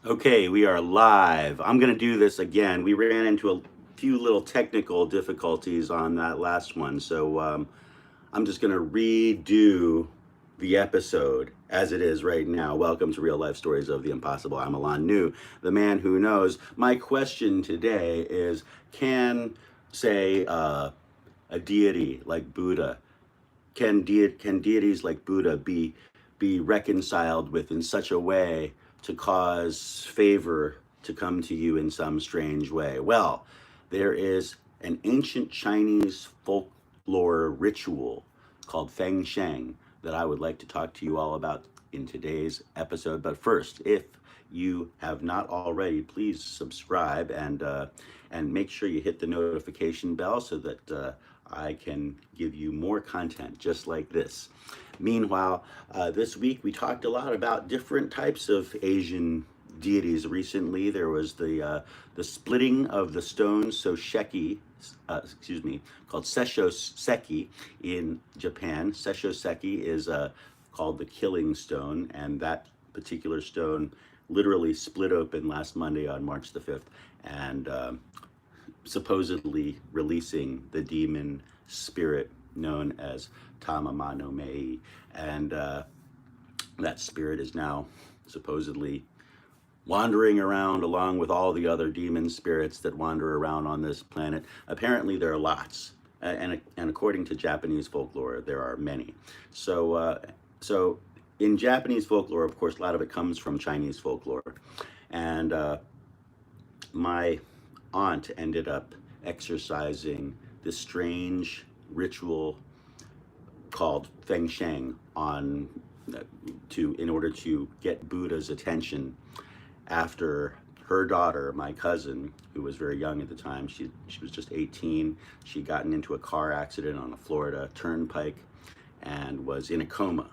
Okay, we are live. I'm going to do this again. We ran into a few little technical difficulties on that last one, so I'm just going to redo the episode as it is right now. Welcome to Real Life Stories of the Impossible. I'm Alain Nu, the man who knows. My question today is can, say, a deity like Buddha, can deities like Buddha be reconciled with in such a way to cause favor to come to you in some strange way? Well, there is an ancient Chinese folklore ritual called Feng Sheng that I would like to talk to you all about in today's episode. But first, if you have not already, please subscribe and make sure you hit the notification bell so that I can give you more content just like this. Meanwhile, this week we talked a lot about different types of Asian deities. Recently, there was the splitting of the stone Sosheki, called Sesho Seki in Japan. Sesho Seki is called the killing stone, and that particular stone literally split open last Monday on March the 5th, and supposedly releasing the demon spirit known as Tamama no Mei. And that spirit is now supposedly wandering around along with all the other demon spirits that wander around on this planet. Apparently, there are lots. And according to Japanese folklore, there are many. So in Japanese folklore, of course, a lot of it comes from Chinese folklore. And my aunt ended up exercising this strange ritual called Feng Sheng on to in order to get Buddha's attention after her daughter, my cousin, who was very young at the time, she was just 18. She'd gotten into a car accident on a Florida turnpike and was in a coma.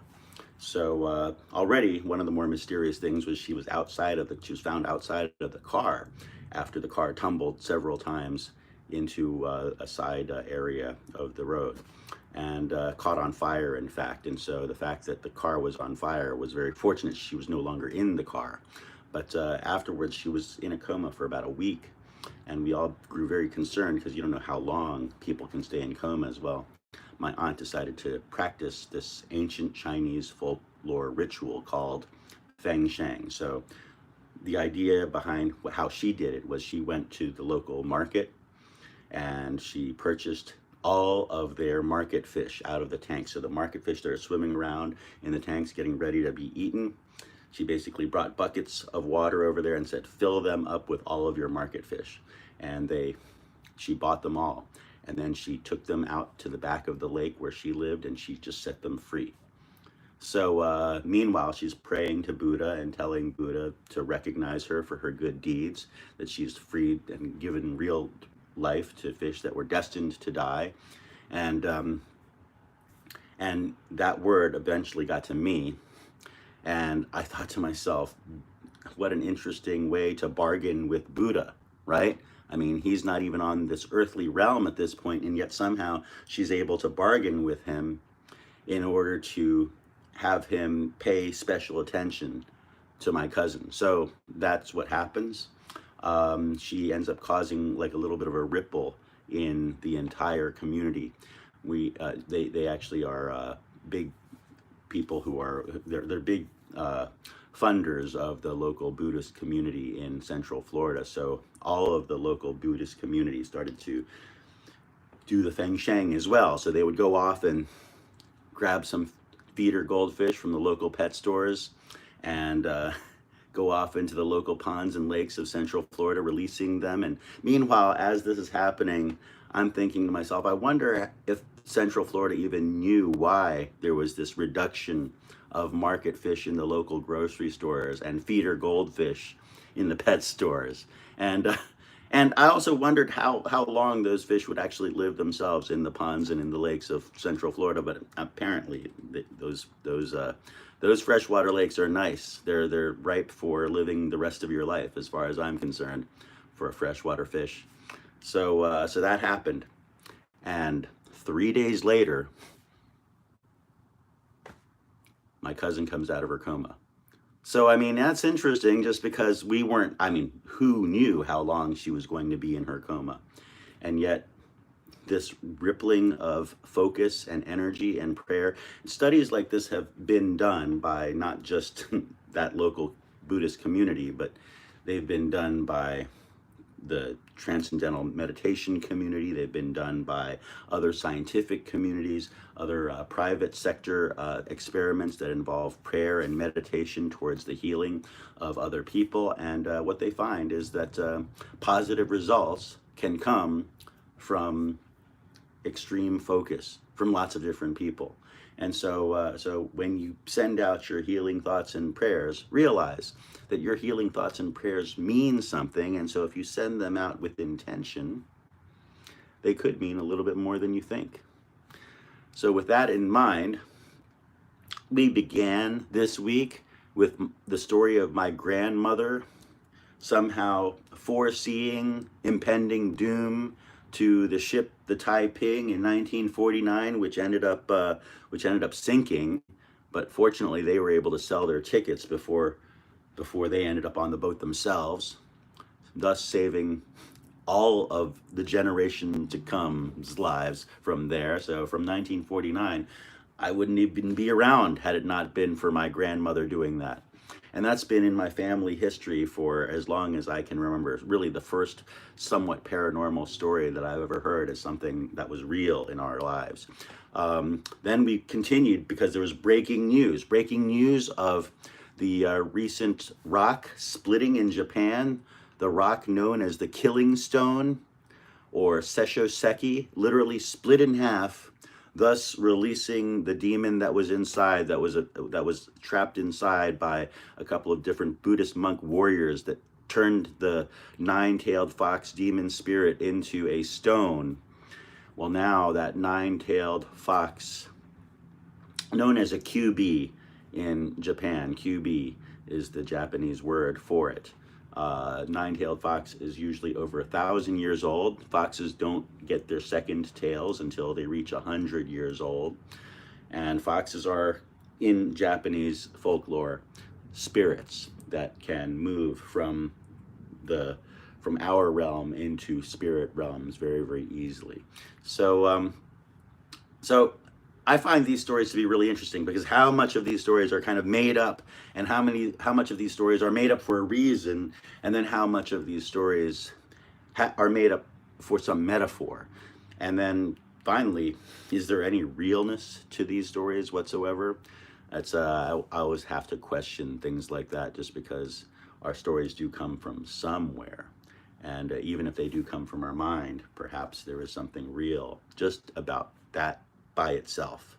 So already one of the more mysterious things was she was she was found outside of the car after the car tumbled several times into a side area of the road and caught on fire, in fact. And so the fact that the car was on fire was very fortunate. She was no longer in the car. But afterwards, she was in a coma for about a week. And we all grew very concerned because you don't know how long people can stay in coma as well. My aunt decided to practice this ancient Chinese folklore ritual called Feng Sheng. So the idea behind how she did it was she went to the local market and she purchased all of their market fish out of the tank. So the market fish that are swimming around in the tanks getting ready to be eaten, she basically brought buckets of water over there and said, fill them up with all of your market fish. And she bought them all. And then she took them out to the back of the lake where she lived and she just set them free. So meanwhile, she's praying to Buddha and telling Buddha to recognize her for her good deeds, that she's freed and given real life to fish that were destined to die. And and that word eventually got to me. And I thought to myself, what an interesting way to bargain with Buddha, right? I mean, he's not even on this earthly realm at this point, and yet somehow she's able to bargain with him in order to have him pay special attention to my cousin. So that's what happens. She ends up causing like a little bit of a ripple in the entire community. They actually are big people who are they're big funders of the local Buddhist community in Central Florida. So all of the local Buddhist community started to do the Feng Sheng as well. So they would go off and grab some feeder goldfish from the local pet stores and go off into the local ponds and lakes of Central Florida, releasing them. And meanwhile, as this is happening, I'm thinking to myself, I wonder if Central Florida even knew why there was this reduction of market fish in the local grocery stores and feeder goldfish in the pet stores. And I also wondered how long those fish would actually live themselves in the ponds and in the lakes of Central Florida. But apparently, those freshwater lakes are nice. They're ripe for living the rest of your life, as far as I'm concerned, for a freshwater fish. So that happened, and 3 days later, my cousin comes out of her coma. So, I mean, that's interesting just because we weren't, I mean, who knew how long she was going to be in her coma? And yet, this rippling of focus and energy and prayer. Studies like this have been done by not just that local Buddhist community, but they've been done by the transcendental meditation community. They've been done by other scientific communities, other private sector experiments that involve prayer and meditation towards the healing of other people. And what they find is that positive results can come from extreme focus from lots of different people. And so when you send out your healing thoughts and prayers, realize that your healing thoughts and prayers mean something. And so if you send them out with intention, they could mean a little bit more than you think. So with that in mind, we began this week with the story of my grandmother somehow foreseeing impending doom to the ship, the Taiping, in 1949, which ended up sinking. But fortunately, they were able to sell their tickets before they ended up on the boat themselves, thus saving all of the generation to come's lives from there. So from 1949, I wouldn't even be around had it not been for my grandmother doing that. And that's been in my family history for as long as I can remember. Really, the first somewhat paranormal story that I've ever heard is something that was real in our lives. Then we continued because there was breaking news of the recent rock splitting in Japan, the rock known as the Killing Stone, or Seshoseki, literally split in half, thus releasing the demon that was inside, that was trapped inside by a couple of different Buddhist monk warriors that turned the nine-tailed fox demon spirit into a stone. Well, now that nine-tailed fox, known as a QB in Japan, QB is the Japanese word for it. Nine-tailed fox is usually over 1,000 years old. Foxes don't get their second tails until they reach 100 years old. And foxes are, in Japanese folklore, spirits that can move from our realm into spirit realms very, very easily. So I find these stories to be really interesting because how much of these stories are kind of made up, and how much of these stories are made up for a reason, and then how much of these stories are made up for some metaphor. And then finally, is there any realness to these stories whatsoever? That's I always have to question things like that, just because our stories do come from somewhere. And even if they do come from our mind, perhaps there is something real just about that by itself.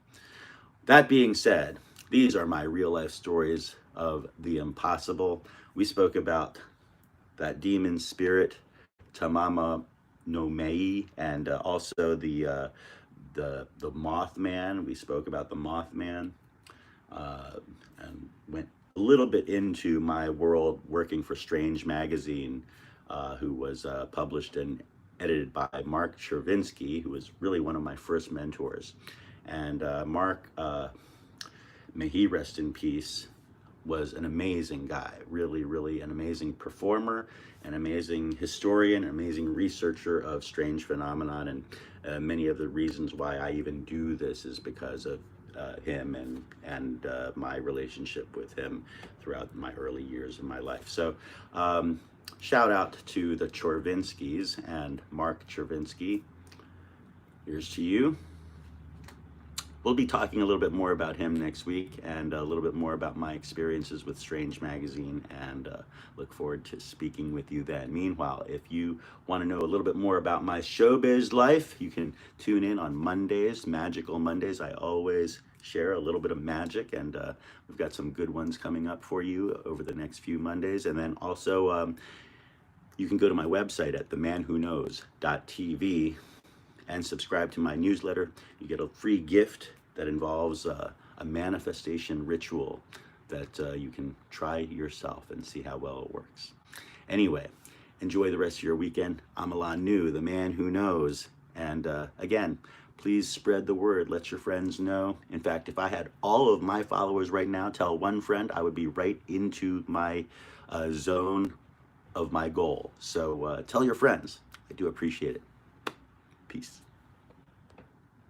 That being said, these are my real life stories of the impossible. We spoke about that demon spirit, Tamama no Mei, and also the Mothman. We spoke about the Mothman, and went a little bit into my world working for Strange Magazine, who was published and edited by Mark Chervinsky, who was really one of my first mentors. And Mark, may he rest in peace, was an amazing guy, really, really an amazing performer, an amazing historian, an amazing researcher of strange phenomenon. And many of the reasons why I even do this is because of him and my relationship with him throughout my early years in my life. So shout out to the Chervinskys and Mark Chervinsky. Here's to you. We'll be talking a little bit more about him next week, and a little bit more about my experiences with Strange Magazine, and look forward to speaking with you then. Meanwhile, if you want to know a little bit more about my showbiz life, you can tune in on Mondays, Magical Mondays. I always share a little bit of magic, and we've got some good ones coming up for you over the next few Mondays. And then also, you can go to my website at themanwhoknows.tv and subscribe to my newsletter. You get a free gift that involves a manifestation ritual that you can try yourself and see how well it works. Anyway, enjoy the rest of your weekend. I'm Alain Nu, the man who knows. And again, Please spread the word. Let your friends know. In fact, if I had all of my followers right now tell one friend, I would be right into my zone of my goal. So tell your friends. I do appreciate it. Peace.